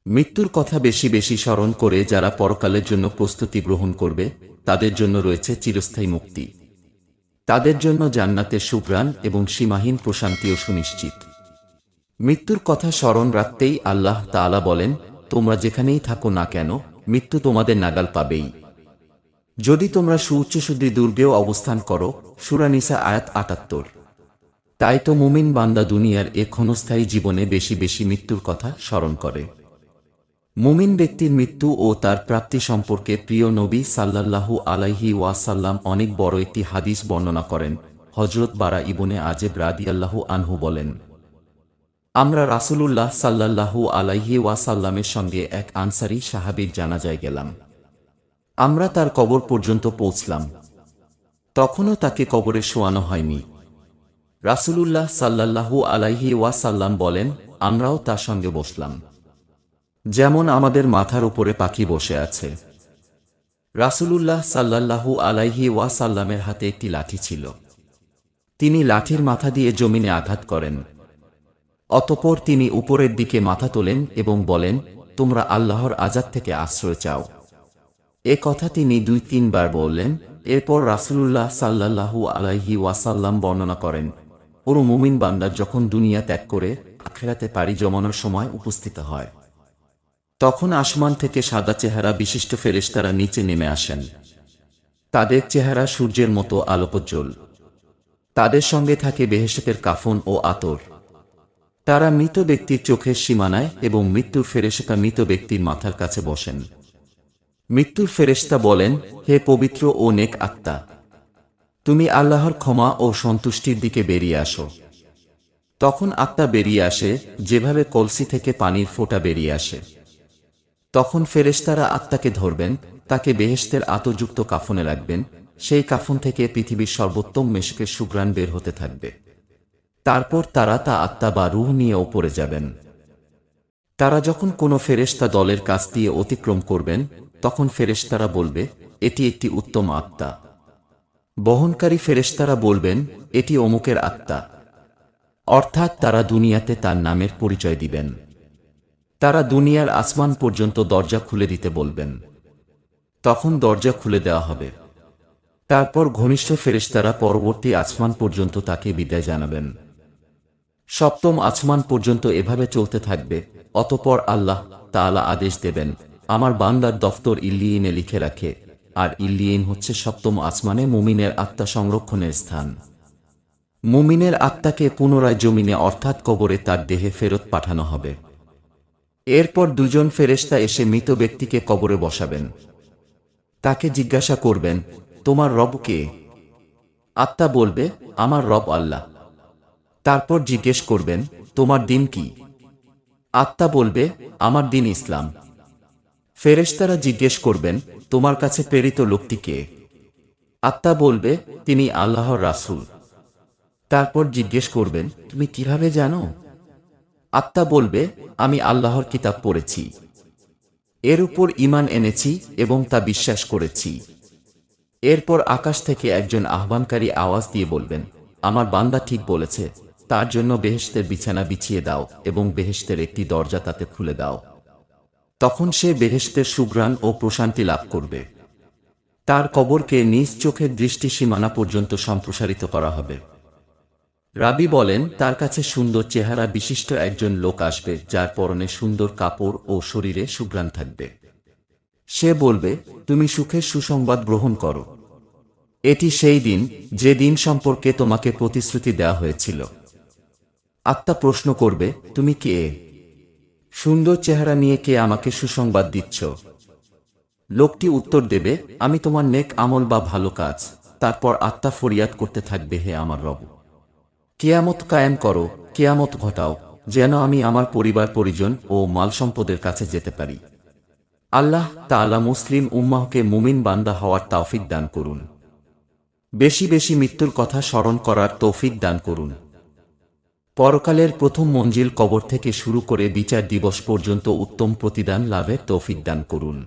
মৃত্যুর কথা বেশি বেশি স্মরণ করে যারা পরকালের জন্য প্রস্তুতি গ্রহণ করবে তাদের জন্য রয়েছে চিরস্থায়ী মুক্তি। তাদের জন্য জান্নাতের সুঘ্রাণ এবং সীমাহীন প্রশান্তিও সুনিশ্চিত। মৃত্যুর কথা স্মরণ রাখতেই আল্লাহ তাআলা বলেন, তোমরা যেখানেই থাকো না কেন মৃত্যু তোমাদের নাগাল পাবেই। যদি তোমরা সুউচ্চশুদ্ধি দুর্গেও অবস্থান করো। সূরা নিসা আয়াত ৭৮। তাই তো মুমিন বান্দা দুনিয়ার এ ক্ষণস্থায়ী জীবনে বেশি বেশি মৃত্যুর কথা স্মরণ করে। মুমিন ব্যক্তির মৃত্যু ও তার প্রাপ্তি সম্পর্কে প্রিয় নবী সাল্লাল্লাহু আলাইহি ওয়াসাল্লাম অনেক বড় একটি হাদিস বর্ণনা করেন। হযরত বারা ইবনে আজেব রাদিয়াল্লাহু আনহু বলেন, আমরা রাসূলুল্লাহ সাল্লাল্লাহু আলাইহি ওয়াসাল্লামের সঙ্গে এক আনসারী সাহাবীর জানাজায় গেলাম। আমরা তার কবর পর্যন্ত পৌঁছলাম। তখনও তাকে কবরে শোয়ানো হয়নি। রাসূলুল্লাহ সাল্লাল্লাহু আলাইহি ওয়াসাল্লাম বলেন, আমরাও তার সঙ্গে বসলাম, যেমন আমাদের মাথার উপরে পাখি বসে আছে। রাসূলুল্লাহ সাল্লাল্লাহু আলাইহি ওয়াসাল্লামের হাতে একটি লাঠি ছিল। তিনি লাঠির মাথা দিয়ে জমিনে আঘাত করেন। অতঃপর তিনি উপরের দিকে মাথা তোলেন এবং বলেন, তোমরা আল্লাহর আযাব থেকে আশ্রয় চাও। এ কথা তিনি ২-৩ বার বললেন। এরপর রাসূলুল্লাহ সাল্লাল্লাহু আলাইহি ওয়াসাল্লাম বর্ণনা করেন, ওর মুমিন বান্দা যখন দুনিয়া ত্যাগ করে আখিরাতে পাড়ি জমানোর সময় উপস্থিত হয়, তখন আসমান থেকে সাদা চেহারা বিশিষ্ট ফেরেশতারা নিচে নেমে আসেন। তাদের চেহারা সূর্যের মতো আলোকোজ্জ্বল। তাদের সঙ্গে থাকে বেহেশতের কাফন ও আতর। তারা মৃত ব্যক্তির চোখের সীমানায় এবং মৃত্যুর ফেরেশতা মৃত ব্যক্তির মাথার কাছে বসেন। মৃত্যুর ফেরেশতা বলেন, হে পবিত্র ও নেক আত্মা, তুমি আল্লাহর ক্ষমা ও সন্তুষ্টির দিকে বেরিয়ে আসো। তখন আত্মা বেরিয়ে আসে যেভাবে কলসি থেকে পানির ফোঁটা বেরিয়ে আসে। তখন ফেরেশতারা আত্মাকে ধরবেন, তাকে বেহেশতের আতরযুক্ত কাফনে রাখবেন। সেই কাফন থেকে পৃথিবীর সর্বোত্তম মেশকের সুঘ্রাণ বের হতে থাকবে। তারপর তারা তা আত্মা বা রূহ নিয়ে ওপরে যাবেন। তারা যখন কোনো ফেরেশতা দলের কাছ দিয়ে অতিক্রম করবেন, তখন ফেরেশতারা বলবে, এটি একটি উত্তম আত্মা। বহনকারী ফেরেশতারা বলবেন, এটি অমুকের আত্মা। অর্থাৎ তারা দুনিয়াতে তার নামের পরিচয় দিবেন। তারা দুনিয়ার আসমান পর্যন্ত দরজা খুলে দিতে বলবেন। তখন দরজা খুলে দেওয়া হবে। তারপর ঘনিষ্ঠ ফেরেশতারা পরবর্তী আসমান পর্যন্ত তাকে বিদায় জানাবেন। সপ্তম আসমান পর্যন্ত এভাবে চলতে থাকবে। অতঃপর আল্লাহ তাআলা আদেশ দেবেন, আমার বান্দার দফতর ইল্লিয়িনে লিখে রাখে। আর ইল্লিয়িন হচ্ছে সপ্তম আসমানে মুমিনের আত্মা সংরক্ষণের স্থান। মুমিনের আত্মাকে পুনরায় জমিনে অর্থাৎ কবরে তার দেহে ফেরত পাঠানো হবে। এরপর দুজন ফেরেশতা এসে মৃত ব্যক্তিকে কবরে বসাবেন। তাকে জিজ্ঞাসা করবেন, তোমার রব কে? আত্মা বলবে, আমার রব আল্লাহ। তারপর জিজ্ঞেস করবেন, তোমার দিন কি? আত্মা বলবে, আমার দিন ইসলাম। ফেরেশতারা জিজ্ঞেস করবেন, তোমার কাছে প্রেরিত লোকটি কে? আত্মা বলবে, তিনি আল্লাহর রাসূল। তারপর জিজ্ঞেস করবেন, তুমি কিভাবে জানো? আত্মা বলবে, আমি আল্লাহর কিতাব পড়েছি, এর উপর ঈমান এনেছি এবং তা বিশ্বাস করেছি। এরপর আকাশ থেকে একজন আহ্বানকারী আওয়াজ দিয়ে বলবেন, আমার বান্দা ঠিক বলেছে, তার জন্য বেহেশতের বিছানা বিছিয়ে দাও এবং বেহেশতের একটি দরজা তাতে খুলে দাও। তখন সে বেহেশতের সুঘ্রাণ ও প্রশান্তি লাভ করবে। তার কবরকে নিজ চোখের দৃষ্টি সীমানা পর্যন্ত সম্প্রসারিত করা হবে। রাবী বলেন, তার কাছে সুন্দর চেহারা বিশিষ্ট একজন লোক আসবে, যার পরনে সুন্দর কাপড় ও শরীরে সুঘ্রাণ থাকবে। সে বলবে, তুমি সুখের সুসংবাদ গ্রহণ করো। এটি সেই দিন যে দিন সম্পর্কে তোমাকে প্রতিশ্রুতি দেওয়া হয়েছিল। আত্মা প্রশ্ন করবে, তুমি কে? সুন্দর চেহারা নিয়ে কে আমাকে সুসংবাদ দিচ্ছ? লোকটি উত্তর দেবে, আমি তোমার নেক আমল বা ভালো কাজ। তারপর আত্মা ফরিয়াদ করতে থাকবে, হে আমার রব, কিয়ামত কায়েম করো, কিয়ামত ঘটাও, যেন আমি আমার পরিবার পরিজন ও মাল সম্পদের কাছে যেতে পারি। আল্লাহ তাআলা মুসলিম উম্মাহকে মুমিন বান্দা হওয়ার তৌফিক দান করুন। বেশি বেশি মৃত্যুর কথা স্মরণ করার তৌফিক দান করুন। পরকালের প্রথম মঞ্জিল কবর থেকে শুরু করে বিচার দিবস পর্যন্ত উত্তম প্রতিদান লাভের তৌফিক দান করুন।